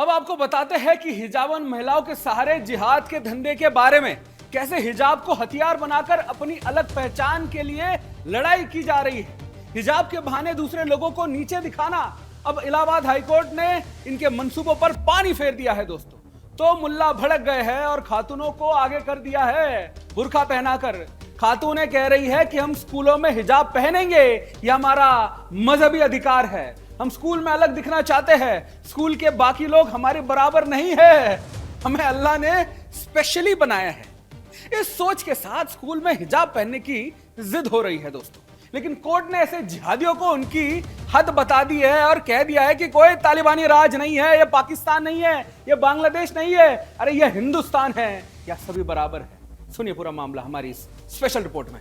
अब आपको बताते हैं कि हिजाबन महिलाओं के सहारे जिहाद के धंधे के बारे में, कैसे हिजाब को हथियार बनाकर अपनी अलग पहचान के लिए लड़ाई की जा रही है। हिजाब के बहाने दूसरे लोगों को नीचे दिखाना। अब इलाहाबाद हाईकोर्ट ने इनके मंसूबों पर पानी फेर दिया है दोस्तों। तो मुल्ला भड़क गए हैं और खातूनों को आगे कर दिया है बुर्का पहनाकर। खातूनें कह रही है कि हम स्कूलों में हिजाब पहनेंगे, यह हमारा मजहबी अधिकार है। हम स्कूल में अलग दिखना चाहते हैं। स्कूल के बाकी लोग हमारे बराबर नहीं है, हमें अल्लाह ने स्पेशली बनाया है। इस सोच के साथ स्कूल में हिजाब पहनने की जिद हो रही है दोस्तों। लेकिन कोर्ट ने ऐसे जिहादियों को उनकी हद बता दी है और कह दिया है कि कोई तालिबानी राज नहीं है, यह पाकिस्तान नहीं है, यह बांग्लादेश नहीं है, अरे यह हिंदुस्तान है, या सभी बराबर है। सुनिए पूरा मामला हमारी इस स्पेशल रिपोर्ट में।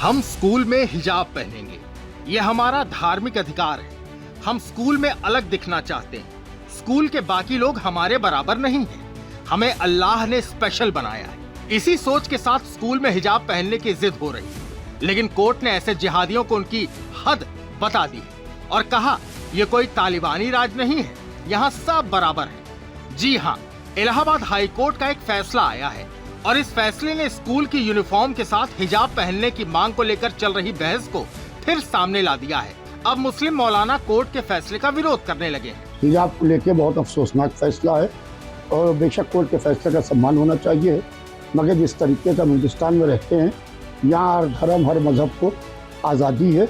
हम स्कूल में हिजाब पहनेंगे, ये हमारा धार्मिक अधिकार है। हम स्कूल में अलग दिखना चाहते हैं। स्कूल के बाकी लोग हमारे बराबर नहीं हैं। हमें अल्लाह ने स्पेशल बनाया है। इसी सोच के साथ स्कूल में हिजाब पहनने की जिद हो रही है। लेकिन कोर्ट ने ऐसे जिहादियों को उनकी हद बता दी है और कहा ये कोई तालिबानी राज नहीं है, यहाँ सब बराबर है। जी हाँ, इलाहाबाद हाई कोर्ट का एक फैसला आया है और इस फैसले ने स्कूल की यूनिफॉर्म के साथ हिजाब पहनने की मांग को लेकर चल रही बहस को फिर सामने ला दिया है। अब मुस्लिम मौलाना कोर्ट के फैसले का विरोध करने लगे हैं। हिजाब को लेकर बहुत अफसोसनाक फैसला है और बेशक कोर्ट के फैसले का सम्मान होना चाहिए, मगर जिस तरीके का हिंदुस्तान में रहते हैं, यहाँ हर धर्म हर मजहब को आज़ादी है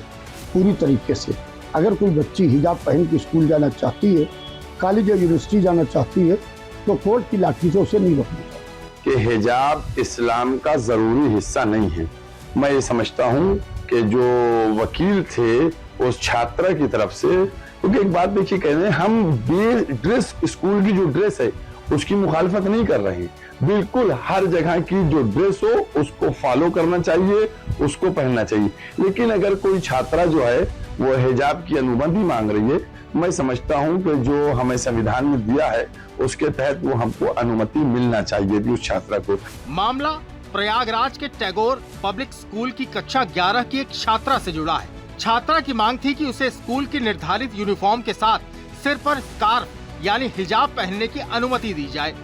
पूरी तरीके से। अगर कोई बच्ची हिजाब पहन के स्कूल जाना चाहती है, कॉलेज या यूनिवर्सिटी जाना चाहती है, तो कोर्ट की लाठी से उसे नहीं रोकना चाहिए। कि हिजाब इस्लाम का जरूरी हिस्सा नहीं है। मैं ये समझता हूँ कि जो वकील थे उस छात्रा की तरफ से, क्योंकि एक बात देखिए, कह रहे हैं हम ड्रेस, स्कूल की जो ड्रेस है उसकी मुखालफत नहीं कर रहे हैं। बिल्कुल हर जगह की जो ड्रेस हो उसको फॉलो करना चाहिए, उसको पहनना चाहिए। लेकिन अगर कोई छात्रा जो है वो हिजाब की अनुमति मांग रही है, मैं समझता हूं कि जो हमें संविधान में दिया है उसके तहत वो हमको अनुमति मिलना चाहिए थी उस छात्रा को। मामला प्रयागराज के टैगोर पब्लिक स्कूल की कक्षा 11 की एक छात्रा से जुड़ा है। छात्रा की मांग थी कि उसे स्कूल की निर्धारित यूनिफॉर्म के साथ सिर पर स्कार्फ यानी हिजाब पहनने की अनुमति दी जाए।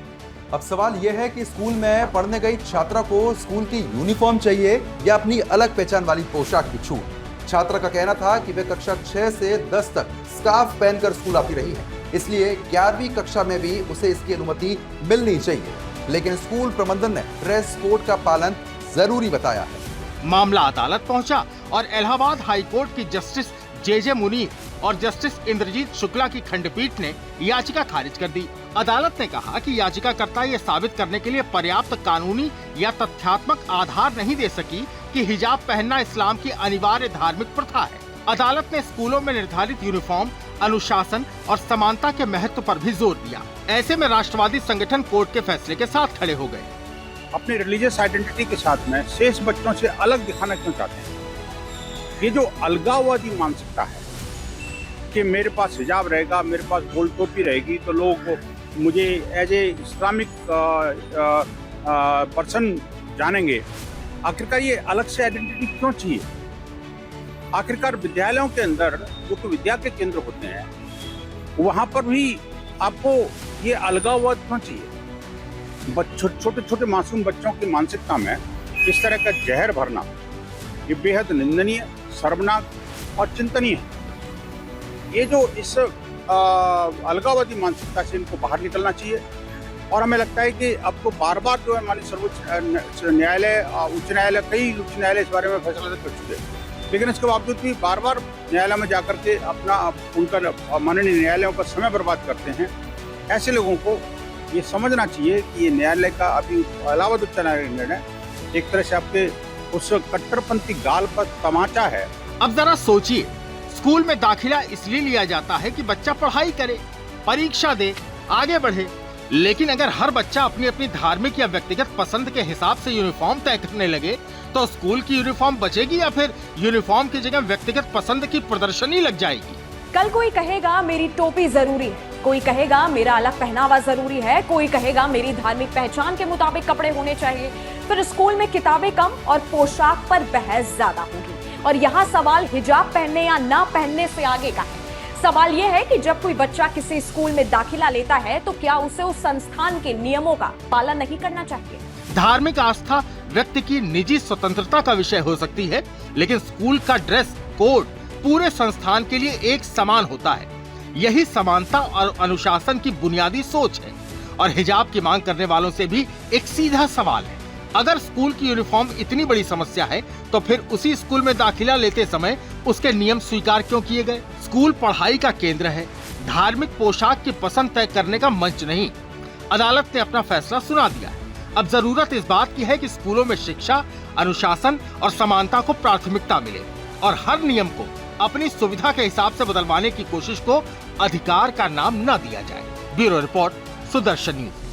अब सवाल यह है कि स्कूल में पढ़ने गई छात्रा को स्कूल की यूनिफॉर्म चाहिए या अपनी अलग पहचान वाली पोशाक की छूट। छात्रा का कहना था कि वे कक्षा 6 से 10 तक स्कार्फ पहनकर स्कूल आती रही है, इसलिए 11वीं कक्षा में भी उसे इसकी अनुमति मिलनी चाहिए। लेकिन स्कूल प्रबंधन ने ड्रेस कोड का पालन जरूरी बताया है। मामला अदालत पहुंचा और इलाहाबाद हाई कोर्ट की जस्टिस जे मुनीर और जस्टिस इंद्रजीत शुक्ला की खंडपीठ ने याचिका खारिज कर दी। अदालत ने कहा कि याचिकाकर्ता ये साबित करने के लिए पर्याप्त कानूनी या तथ्यात्मक आधार नहीं दे सकी कि हिजाब पहनना इस्लाम की अनिवार्य धार्मिक प्रथा है। अदालत ने स्कूलों में निर्धारित यूनिफॉर्म, अनुशासन और समानता के महत्व पर भी जोर दिया। ऐसे में राष्ट्रवादी संगठन कोर्ट के फैसले के साथ खड़े हो गए। अपने रिलीजियस आइडेंटिटी के साथ में शेष बच्चों से अलग दिखाना क्यों चाहते हैं? ये जो अलगाववादी मानसिकता है कि मेरे पास हिजाब रहेगा, मेरे पास गोल टोपी रहेगी तो लोग मुझे एज ए इस्लामिक पर्सन जानेंगे। आखिरकार ये अलग से आइडेंटिटी क्यों चाहिए? आखिरकार विद्यालयों के अंदर जो कि विद्या के केंद्र होते हैं, वहाँ पर भी आपको ये अलगाववाद क्यों चाहिए? छोटे छोटे मासूम बच्चों की मानसिकता में इस तरह का जहर भरना ये बेहद निंदनीय, शर्मनाक और चिंतनीय है। ये जो इस अलगाववादी मानसिकता से इनको बाहर निकलना चाहिए। और हमें लगता है कि अब तो बार बार जो है हमारे सर्वोच्च न्यायालय, उच्च न्यायालय, कई उच्च न्यायालय इस बारे में फैसला कर चुके हैं, लेकिन इसके बावजूद भी बार बार न्यायालय में जाकर के अपना उनका माननीय न्यायालयों का समय बर्बाद करते हैं। ऐसे लोगों को ये समझना चाहिए कि ये न्यायालय का अभी इलाहाबाद उच्च न्यायालय का निर्णय एक तरह से आपके उस कट्टरपंथी गाल पर तमाचा है। अब जरा सोचिए, स्कूल में दाखिला इसलिए लिया जाता है कि बच्चा पढ़ाई करे, परीक्षा दे, आगे बढ़े। लेकिन अगर हर बच्चा अपनी अपनी धार्मिक या व्यक्तिगत पसंद के हिसाब से यूनिफॉर्म तय करने लगे तो स्कूल की यूनिफॉर्म बचेगी या फिर यूनिफॉर्म की जगह व्यक्तिगत पसंद की प्रदर्शनी लग जाएगी? कल कोई कहेगा मेरी टोपी जरूरी है, कोई कहेगा मेरा अलग पहनावा जरूरी है, कोई कहेगा मेरी धार्मिक पहचान के मुताबिक कपड़े होने चाहिए। फिर स्कूल में किताबें कम और पोशाक पर बहस ज्यादा होगी। और यहाँ सवाल हिजाब पहनने या ना पहनने से आगे का है। सवाल यह है कि जब कोई बच्चा किसी स्कूल में दाखिला लेता है तो क्या उसे उस संस्थान के नियमों का पालन नहीं करना चाहिए? धार्मिक आस्था व्यक्ति की निजी स्वतंत्रता का विषय हो सकती है, लेकिन स्कूल का ड्रेस कोड पूरे संस्थान के लिए एक समान होता है। यही समानता और अनुशासन की बुनियादी सोच है। और हिजाब की मांग करने वालों से भी एक सीधा सवाल है, अगर स्कूल की यूनिफॉर्म इतनी बड़ी समस्या है तो फिर उसी स्कूल में दाखिला लेते समय उसके नियम स्वीकार क्यों किए गए? स्कूल पढ़ाई का केंद्र है, धार्मिक पोशाक की पसंद तय करने का मंच नहीं। अदालत ने अपना फैसला सुना दिया है। अब जरूरत इस बात की है कि स्कूलों में शिक्षा, अनुशासन और समानता को प्राथमिकता मिले और हर नियम को अपनी सुविधा के हिसाब से बदलवाने की कोशिश को अधिकार का नाम न दिया जाए। Bureau report, Sudarshan news.